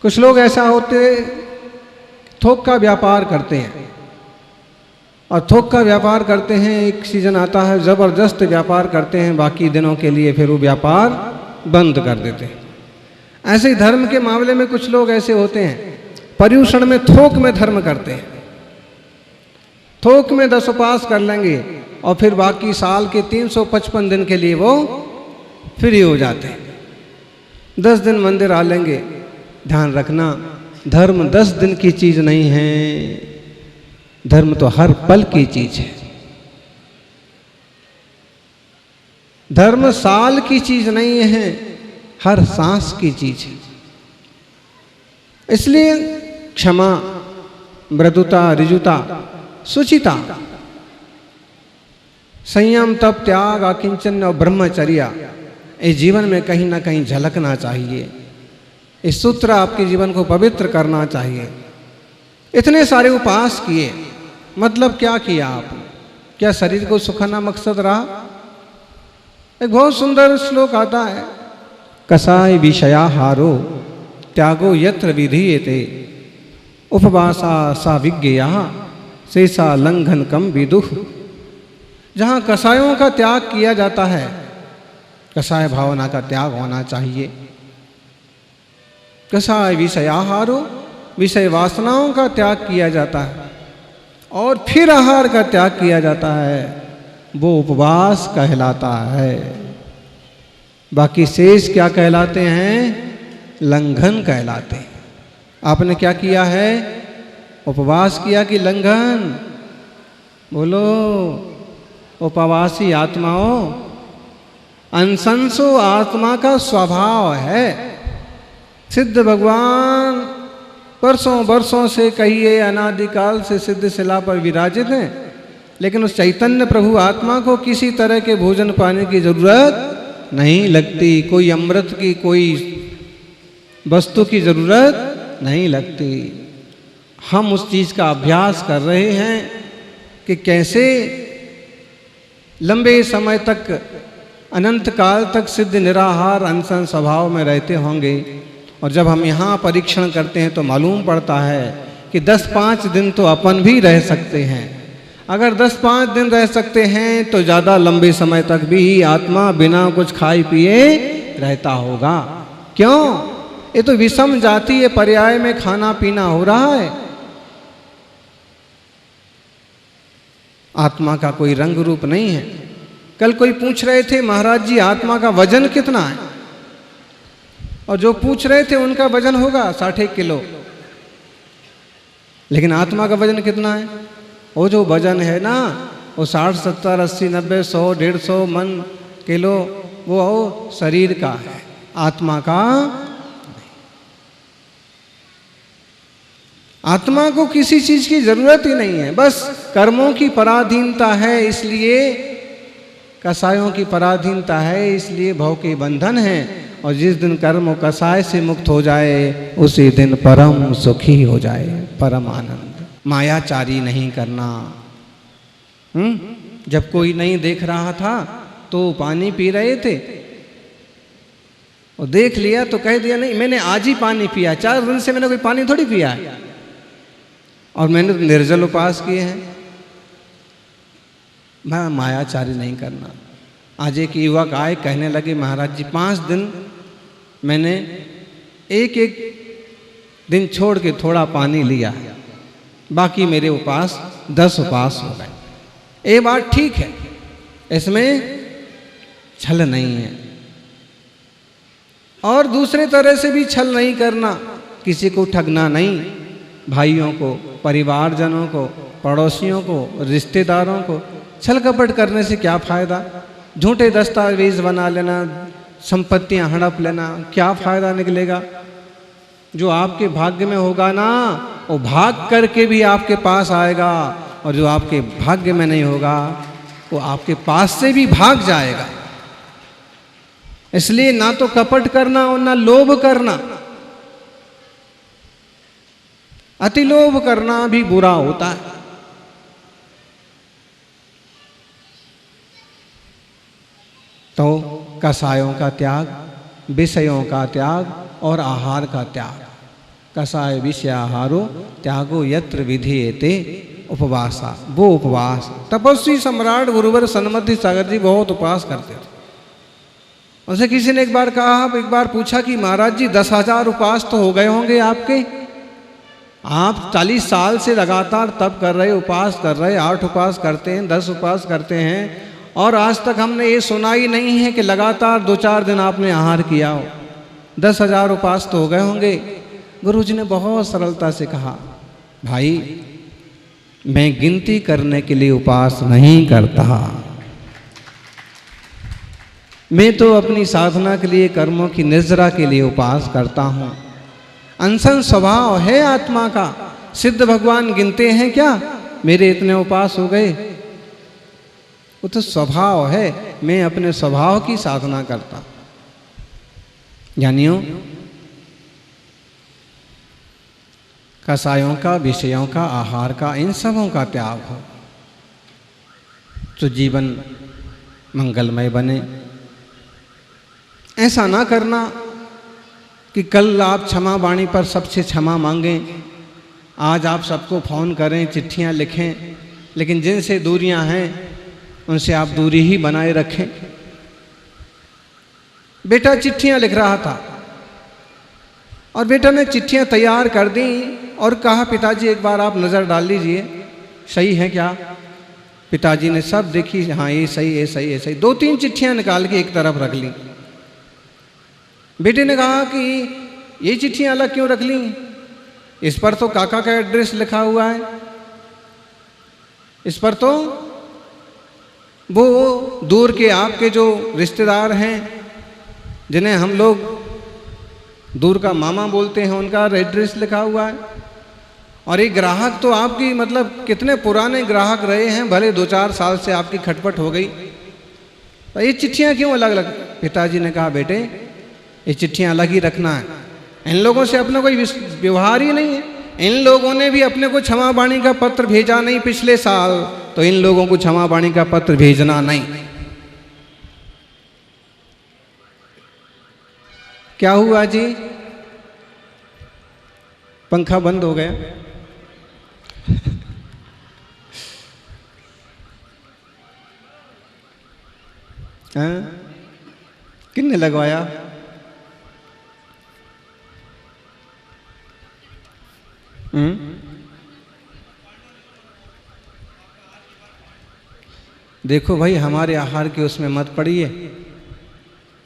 कुछ लोग ऐसा होते थोक का व्यापार करते हैं, और थोक का व्यापार करते हैं, एक सीजन आता है ज़बरदस्त व्यापार करते हैं, बाकी दिनों के लिए फिर वो व्यापार बंद कर देते हैं। ऐसे ही धर्म के मामले में कुछ लोग ऐसे होते हैं, पर्युषण में थोक में धर्म करते हैं, थोक में 10 उपास कर लेंगे और फिर बाकी साल के 355 दिन के लिए वो फ्री हो जाते हैं। 10 दिन मंदिर आ लेंगे। ध्यान रखना, धर्म 10 दिन की चीज नहीं है, धर्म तो हर पल की चीज है। धर्म साल की चीज नहीं है, हर सांस की चीज है। इसलिए क्षमा, मृदुता, ऋजुता, सुचिता, संयम, तप, त्याग, अकिंचन और ब्रह्मचर्या इस जीवन में कहीं ना कहीं झलकना चाहिए। इस सूत्र आपके जीवन को पवित्र करना चाहिए। इतने सारे उपास किए, मतलब क्या किया आपने? क्या शरीर को सुखाना मकसद रहा? एक बहुत सुंदर श्लोक आता है, कसाय विषयाहारो त्यागो यत्र विधीयते उपवासा सा विज्ञेया शेषा लंघन कम विदुः। जहाँ कसायों का त्याग किया जाता है, कसाय भावना का त्याग होना चाहिए। कसाय विषयाहारो, विषय वासनाओं का त्याग किया जाता है, और फिर आहार का त्याग किया जाता है, वो उपवास कहलाता है। बाकी शेष क्या कहलाते हैं? लंघन कहलाते हैं। आपने क्या किया है? उपवास किया कि लंघन? बोलो। उपवासी आत्माओं, अनशंसो आत्मा का स्वभाव है। सिद्ध भगवान वर्षों वर्षों से, कहिए अनादिकाल से सिद्ध शिला पर विराजित हैं, लेकिन उस चैतन्य प्रभु आत्मा को किसी तरह के भोजन पाने की जरूरत नहीं लगती। कोई अमृत की, कोई वस्तु की जरूरत नहीं लगती। हम उस चीज का अभ्यास कर रहे हैं कि कैसे लंबे समय तक, अनंत काल तक सिद्ध निराहार अनशन स्वभाव में रहते होंगे। और जब हम यहाँ परीक्षण करते हैं तो मालूम पड़ता है कि 10-5 दिन तो अपन भी रह सकते हैं। अगर 10-5 दिन रह सकते हैं तो ज़्यादा लंबे समय तक भी आत्मा बिना कुछ खाए पिए रहता होगा। क्यों? ये तो विषम जातीय पर्याय में खाना पीना हो रहा है। आत्मा का कोई रंग रूप नहीं है। कल कोई पूछ रहे थे, महाराज जी आत्मा का वजन कितना है? और जो पूछ रहे थे उनका वजन होगा 60 किलो, लेकिन आत्मा का वजन कितना है? वो जो वजन है ना, वो 60, 70, 80, 90, 100, 150 मन किलो, वो शरीर का है, आत्मा का। आत्मा को किसी चीज की जरूरत ही नहीं है, बस कर्मों की पराधीनता है, इसलिए कसायों की पराधीनता है, इसलिए भव के बंधन है। और जिस दिन कर्म कसाय से मुक्त हो जाए उसी दिन परम सुखी हो जाए, परम आनंद। मायाचारी नहीं करना। जब कोई नहीं देख रहा था तो पानी पी रहे थे, और देख लिया तो कह दिया नहीं मैंने आज ही पानी पिया, 4 दिन से मैंने कोई पानी थोड़ी पिया है, और मैंने तो निर्जल उपास किए हैं। मैं मायाचारी नहीं करना। आज एक युवक आए, कहने लगे महाराज जी 5 दिन मैंने एक दिन छोड़ के थोड़ा पानी लिया, बाकी मेरे उपास 10 उपास हो गए। ये बात ठीक है, इसमें छल नहीं है। और दूसरे तरह से भी छल नहीं करना, किसी को ठगना नहीं, भाइयों को, परिवारजनों को, पड़ोसियों को, रिश्तेदारों को छल कपट करने से क्या फायदा? झूठे दस्तावेज बना लेना, संपत्तियां हड़प लेना, क्या फायदा निकलेगा? जो आपके भाग्य में होगा ना, वो भाग करके भी आपके पास आएगा, और जो आपके भाग्य में नहीं होगा वो आपके पास से भी भाग जाएगा। इसलिए ना तो कपट करना और ना लोभ करना। अति लोभ करना भी बुरा होता है। तो कसायों का त्याग, विषयों का त्याग और आहार का त्याग, कसाय विषयाहारो त्यागो यत्र विधीयते उपवासा। वो उपवास, तपस्वी सम्राट गुरुवर सन्मति सागर जी बहुत उपवास करते थे। उनसे किसी ने एक बार पूछा कि महाराज जी 10,000 उपवास तो हो गए होंगे आपके, आप 40 साल से लगातार तप कर रहे, उपवास कर रहे, 8 उपवास करते हैं, 10 उपवास करते हैं, और आज तक हमने ये सुना ही नहीं है कि लगातार 2-4 दिन आपने आहार किया हो। 10,000 उपवास तो हो गए होंगे। गुरुजी ने बहुत सरलता से कहा, भाई मैं गिनती करने के लिए उपवास नहीं करता, मैं तो अपनी साधना के लिए, कर्मों की निजरा के लिए उपवास करता हूँ। अनशन स्वभाव है आत्मा का। सिद्ध भगवान गिनते हैं क्या मेरे इतने उपवास हो गए? वो तो स्वभाव है, मैं अपने स्वभाव की साधना करता। ज्ञानियों, कसायों का, विषयों का, आहार का, इन सबों का त्याग हो तो जीवन मंगलमय बने। ऐसा ना करना कि कल आप क्षमा वाणी पर सबसे क्षमा मांगें, आज आप सबको फ़ोन करें, चिट्ठियां लिखें, लेकिन जिनसे दूरियां हैं उनसे आप दूरी ही बनाए रखें। बेटा चिट्ठियां लिख रहा था और बेटा ने चिट्ठियां तैयार कर दी और कहा, पिताजी एक बार आप नज़र डाल लीजिए, सही है क्या? पिताजी ने सब देखी, हाँ ये सही है, सही है, सही। 2-3 चिट्ठियां निकाल के एक तरफ रख ली। बेटे ने कहा कि ये चिट्ठियां अलग क्यों रख ली? इस पर तो काका का एड्रेस लिखा हुआ है, इस पर तो वो दूर के आपके जो रिश्तेदार हैं, जिन्हें हम लोग दूर का मामा बोलते हैं, उनका एड्रेस लिखा हुआ है। और ये ग्राहक तो आपकी मतलब कितने पुराने ग्राहक रहे हैं, भले 2-4 साल से आपकी खटपट हो गई, तो ये चिट्ठियां क्यों अलग अलग? पिताजी ने कहा, बेटे ये चिट्ठियां अलग ही रखना है, इन लोगों से अपना कोई व्यवहार ही नहीं है। इन लोगों ने भी अपने को क्षमा वाणी का पत्र भेजा नहीं पिछले साल, तो इन लोगों को क्षमा वाणी का पत्र भेजना नहीं। क्या हुआ जी? पंखा बंद हो गया। किसने लगवाया? देखो भाई, हमारे आहार के उसमें मत पड़िए।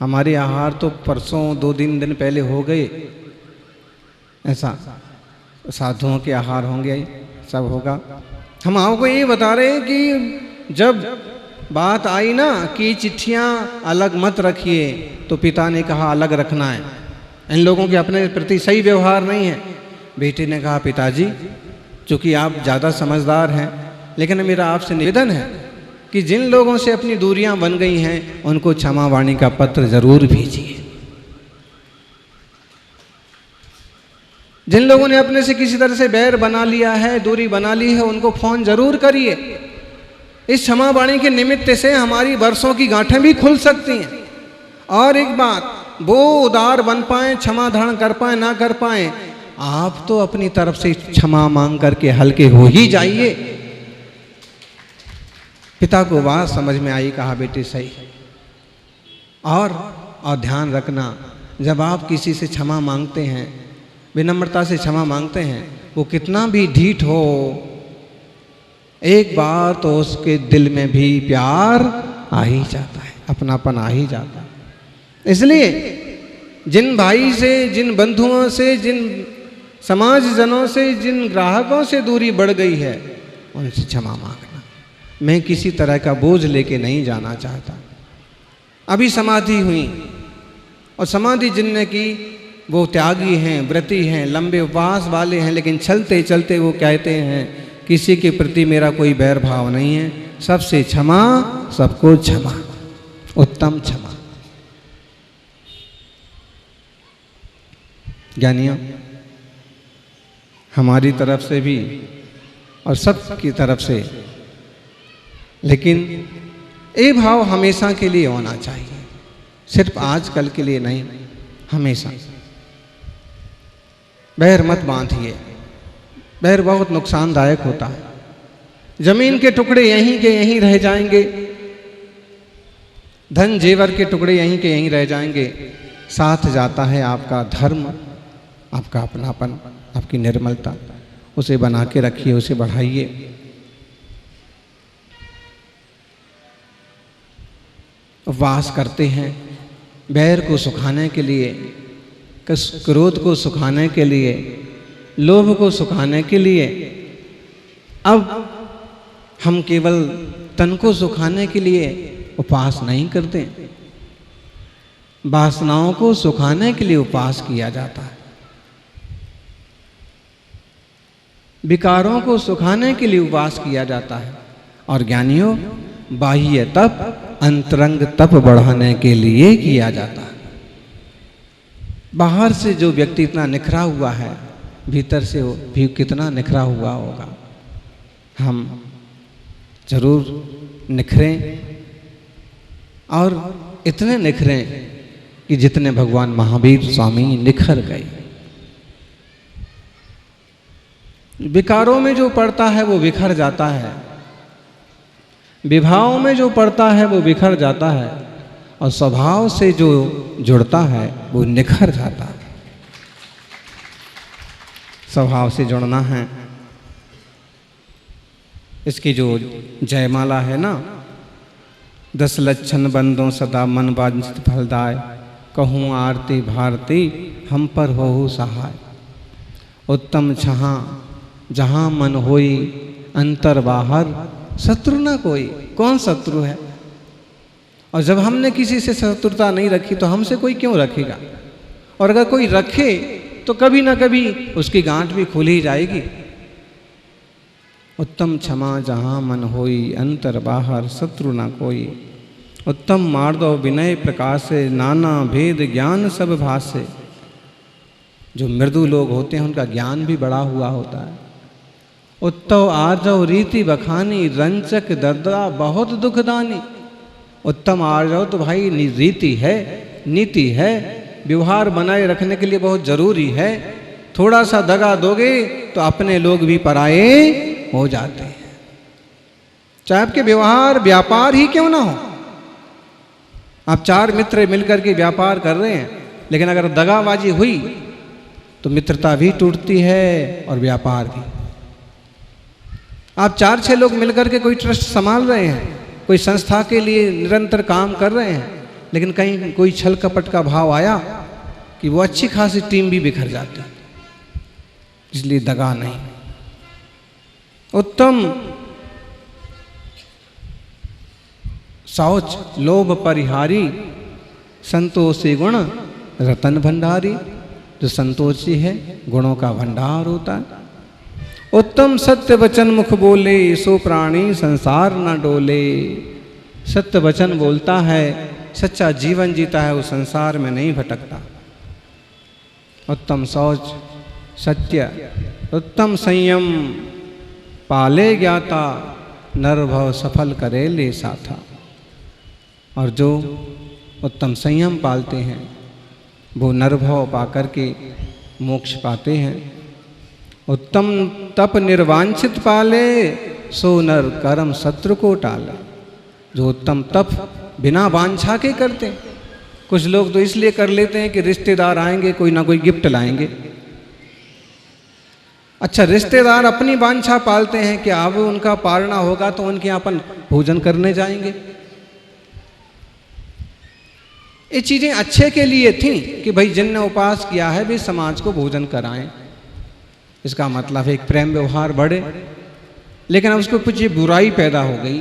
हमारे आहार तो परसों 2-3 दिन पहले हो गए। ऐसा साधुओं के आहार होंगे, सब होगा। हम आपको ये बता रहे हैं कि जब बात आई ना कि चिट्ठियां अलग मत रखिए, तो पिता ने कहा अलग रखना है। इन लोगों के अपने प्रति सही व्यवहार नहीं है। बेटे ने कहा, पिताजी चूँकि आप ज़्यादा समझदार हैं, लेकिन मेरा आपसे निवेदन है कि जिन लोगों से अपनी दूरियां बन गई हैं उनको क्षमा वाणी का पत्र जरूर भेजिए। जिन लोगों ने अपने से किसी तरह से बैर बना लिया है, दूरी बना ली है, उनको फोन जरूर करिए। इस क्षमा वाणी के निमित्त से हमारी वर्षों की गांठें भी खुल सकती हैं। और एक बात, वो उदार बन पाए, क्षमा धारण कर पाए ना कर पाए, आप तो अपनी तरफ से क्षमा मांग करके हल्के हो ही जाइए। पिता को बात समझ में आई, कहा बेटे सही। और ध्यान रखना, जब आप किसी से क्षमा मांगते हैं, विनम्रता से क्षमा मांगते हैं, वो कितना भी ढीठ हो, एक बार तो उसके दिल में भी प्यार आ ही जाता है, अपनापन आ ही जाता है। इसलिए जिन भाई से, जिन बंधुओं से, जिन समाजजनों से, जिन ग्राहकों से दूरी बढ़ गई है, उनसे क्षमा मांगना। मैं किसी तरह का बोझ लेके नहीं जाना चाहता। अभी समाधि हुई, और समाधि जिनने की वो त्यागी हैं, व्रती हैं, लंबे उपवास वाले हैं, लेकिन चलते चलते वो कहते हैं किसी के प्रति मेरा कोई बैर भाव नहीं है, सबसे क्षमा, सबको क्षमा, उत्तम क्षमा। ज्ञानियों, हमारी तरफ से भी और सबकी तरफ से, लेकिन ये भाव हमेशा के लिए होना चाहिए, सिर्फ आजकल के लिए नहीं, हमेशा। बैर मत बांधिए, बैर बहुत नुकसानदायक होता है। जमीन के टुकड़े यहीं के यहीं रह जाएंगे, धन जेवर के टुकड़े यहीं के यहीं रह जाएंगे, साथ जाता है आपका धर्म, आपका अपनापन, आपकी निर्मलता। उसे बना के रखिए, उसे बढ़ाइए। उपवास करते हैं बैर को सुखाने के लिए, क्रोध को सुखाने के लिए, लोभ को सुखाने के लिए। अब हम केवल तन को सुखाने के लिए उपवास नहीं करते, वासनाओं को सुखाने के लिए उपवास किया जाता है, विकारों को सुखाने के लिए उपवास किया जाता है। और ज्ञानियों, बाह्य तप अंतरंग तप बढ़ाने के लिए किया जाता है। बाहर से जो व्यक्ति इतना निखरा हुआ है, भीतर से वो भी कितना निखरा हुआ होगा। हम जरूर निखरें, और इतने निखरें कि जितने भगवान महावीर स्वामी निखर गए। विकारों में जो पड़ता है वो बिखर जाता है, विभावों में जो पड़ता है वो बिखर जाता है, और स्वभाव से जो जुड़ता है वो निखर जाता है। स्वभाव से जुड़ना है। इसकी जो जयमाला है ना, 10 लक्षण बंदों सदा मन वांछित फलदाय, कहूँ आरती भारती हम पर होहु सहाय। उत्तम छहाँ जहाँ मन होई, अंतर बाहर शत्रु ना कोई। कौन शत्रु है? और जब हमने किसी से शत्रुता नहीं रखी तो हमसे कोई क्यों रखेगा? और अगर कोई रखे तो कभी ना कभी उसकी गांठ भी खुल ही जाएगी। उत्तम क्षमा जहाँ मन होई, अंतर बाहर शत्रु ना कोई। उत्तम मार्दव विनय प्रकाश से, नाना भेद ज्ञान सब भाषे। जो मृदु लोग होते हैं उनका ज्ञान भी बढ़ा हुआ होता है। उत्तव आर्जव रीति बखानी, रंचक दर्दा बहुत दुखदानी। उत्तम आर्जव तो भाई रीति है, नीति है, व्यवहार बनाए रखने के लिए बहुत जरूरी है। थोड़ा सा दगा दोगे तो अपने लोग भी पराये हो जाते हैं, चाहे आपके व्यवहार व्यापार ही क्यों ना हो। आप 4 मित्र मिलकर के व्यापार कर रहे हैं, लेकिन अगर दगाबाजी हुई तो मित्रता भी टूटती है और व्यापार भी। आप 4-6 लोग मिलकर के कोई ट्रस्ट संभाल रहे हैं, कोई संस्था के लिए निरंतर काम कर रहे हैं, लेकिन कहीं कोई छल कपट का भाव आया कि वो अच्छी खासी टीम भी बिखर जाती है। इसलिए दगा नहीं। उत्तम शौच लोभ परिहारी, संतोषी गुण रतन भंडारी। जो संतोषी है गुणों का भंडार होता है। उत्तम सत्य वचन मुख बोले, सो प्राणी संसार न डोले। सत्य वचन बोलता है, सच्चा जीवन जीता है, वो संसार में नहीं भटकता। उत्तम शौच सत्य, उत्तम संयम पाले ज्ञाता, नर भव सफल करे ले साथा। और जो उत्तम संयम पालते हैं वो नरभव पाकर के मोक्ष पाते हैं। उत्तम तप निर्वांछित पाले, सो नर कर्म शत्रु को टाले। जो उत्तम तप बिना वांछा के करते हैं। कुछ लोग तो इसलिए कर लेते हैं कि रिश्तेदार आएंगे, कोई ना कोई गिफ्ट लाएंगे। अच्छा, रिश्तेदार अपनी वांछा पालते हैं कि अब उनका पालना होगा तो उनके यहाँ अपन भोजन करने जाएंगे। ये चीजें अच्छे के लिए थी कि भाई जिनने उपवास किया है वे समाज को भोजन कराएं। इसका मतलब एक प्रेम व्यवहार बढ़े। लेकिन अब उसको कुछ ये बुराई पैदा हो गई,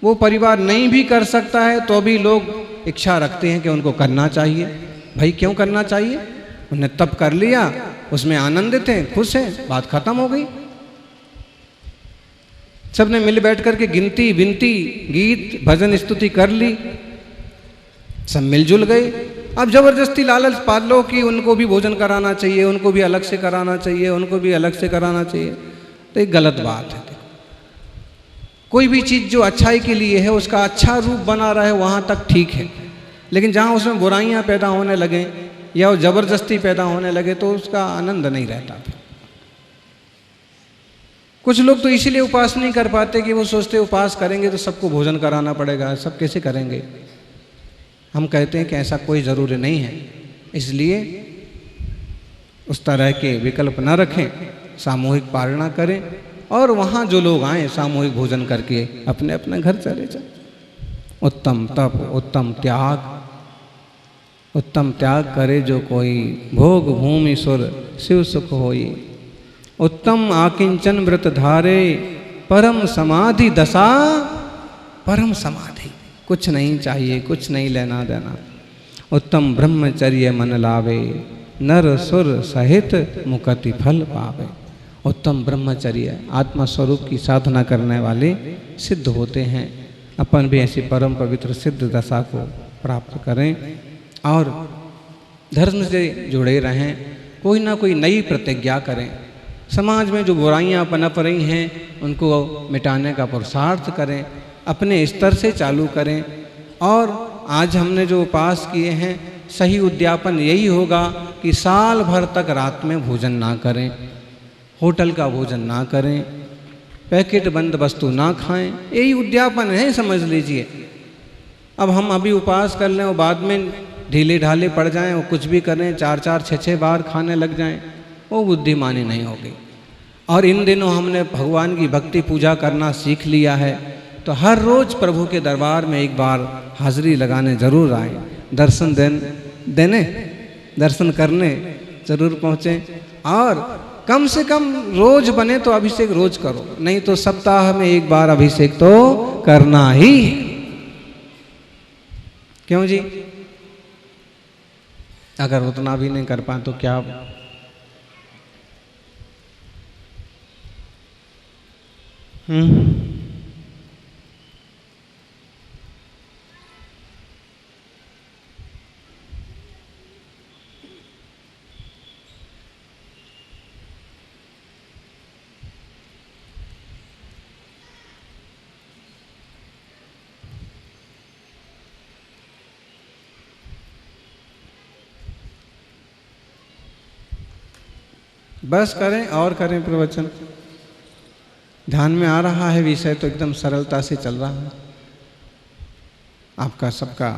वो परिवार नहीं भी कर सकता है तो भी लोग इच्छा रखते हैं कि उनको करना चाहिए। भाई क्यों करना चाहिए? उन्हें तप कर लिया, उसमें आनंदित हैं, खुश हैं, बात खत्म हो गई। सबने मिल बैठ करके गिनती विनती गीत भजन स्तुति कर ली, सब मिलजुल गए। अब जबरदस्ती लालच पाल लो कि उनको भी भोजन कराना चाहिए, उनको भी अलग से कराना चाहिए, उनको भी अलग से कराना चाहिए, तो एक गलत बात है। कोई भी चीज़ जो अच्छाई के लिए है उसका अच्छा रूप बना रहे वहाँ तक ठीक है, लेकिन जहाँ उसमें बुराइयाँ पैदा होने लगें या वो जबरदस्ती पैदा होने लगे तो उसका आनंद नहीं रहता। कुछ लोग तो इसीलिए उपास नहीं कर पाते कि वो सोचते उपास करेंगे तो सबको भोजन कराना पड़ेगा, सब कैसे करेंगे। हम कहते हैं कि ऐसा कोई ज़रूरी नहीं है, इसलिए उस तरह के विकल्प न रखें, सामूहिक पालना करें और वहाँ जो लोग आए सामूहिक भोजन करके अपने अपने घर चले जाए। उत्तम तप उत्तम त्याग करे जो कोई, भोग भूमि सुर शिव सुख होई। उत्तम आकिंचन व्रत धारे, परम समाधि दशा परम समाधि। कुछ नहीं चाहिए, कुछ नहीं लेना देना। उत्तम ब्रह्मचर्य मन लावे, नर सुर सहित मुक्ति फल पावे। उत्तम ब्रह्मचर्य, आत्मा स्वरूप की साधना करने वाले सिद्ध होते हैं। अपन भी ऐसी परम पवित्र सिद्ध दशा को प्राप्त करें और धर्म से जुड़े रहें। कोई ना कोई नई प्रतिज्ञा करें। समाज में जो बुराइयां पनप रही हैं उनको मिटाने का पुरुषार्थ करें, अपने स्तर से चालू करें। और आज हमने जो उपास किए हैं, सही उद्यापन यही होगा कि साल भर तक रात में भोजन ना करें, होटल का भोजन ना करें, पैकेट बंद वस्तु ना खाएं। यही उद्यापन है, समझ लीजिए। अब हम अभी उपास कर लें और बाद में ढीले ढाले पड़ जाएं और कुछ भी करें, 4-4, 6-6 बार खाने लग जाएं, वो बुद्धिमानी नहीं होगी। और इन दिनों हमने भगवान की भक्ति पूजा करना सीख लिया है, तो हर रोज़ प्रभु के दरबार में एक बार हाजिरी लगाने ज़रूर आए, दर्शन देने दर्शन करने ज़रूर पहुँचें। और कम से कम रोज बने तो अभिषेक रोज करो, नहीं तो सप्ताह में एक बार अभिषेक तो करना ही। क्यों जी? अगर उतना भी नहीं कर पाए तो क्या? बस करें और करें प्रवचन। ध्यान में आ रहा है विषय तो एकदम सरलता से चल रहा है। आपका सबका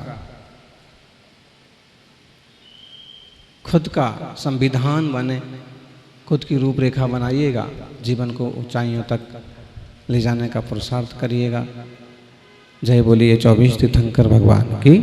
खुद का संविधान बने, खुद की रूपरेखा बनाइएगा, जीवन को ऊंचाइयों तक ले जाने का पुरुषार्थ करिएगा। जय बोलिए 24 तीर्थंकर भगवान की।